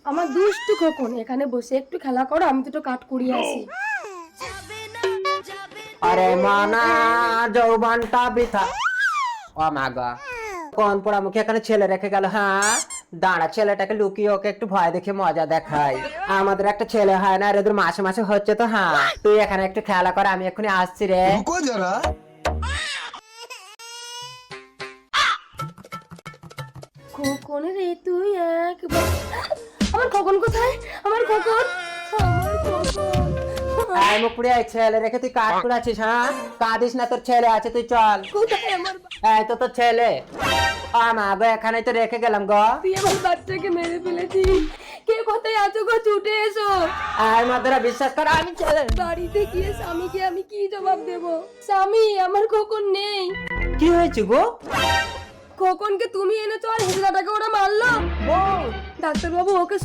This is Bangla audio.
আমার দুষ্টু খোকন এখানে বসে একটু খেলা করো, আমি দুটো কাট করিয়ে আসি। আরে মানা যৌবনটা বৃথা। ও মা গো, কোন পোড়ামুখী এখানে ছেলে রেখে গেল? হ্যাঁ দাঁড়া, ছেলেটাকে লুকিয়ে ওকে একটু ভয় দেখে মজা দেখাই। আমাদের একটা ছেলে হয় না, আর এদের মাসে মাসে হচ্ছে তো। হ্যাঁ তুই এখানে একটু খেলা কর, আমি এক্ষুনি আসছি রে। रुको जरा। খোকন রে তুই একবার, আমার খোকন কোথায়? আমার খোকন, আমার খোকন। এই মুকুড়ি, এই ছেলে রেখে তুই কাজ করাছিস? হ্যাঁ কাঁদিস না, তোর ছেলে আছে, তুই চল। কোথায় আমার এই তো তোর ছেলে। ও মা গো, এখানেই তো রেখে গেলাম গো। তুই আমার বাচ্চাকে মেরে ফেলেছিস। কে কোথায় আছো গো, ছুটে এসো। এই মাদারা, বিশ্বাস কর আমি ছেলে। বাড়িতে গিয়ে স্বামীকে আমি কি জবাব দেব? স্বামী, আমার খোকন নেই। কি হয়েছে গো? খোকনকে তুমি এনেছো আর হিজড়াটাকে ওরা মারলো। ডাক্তারবাবু ওকে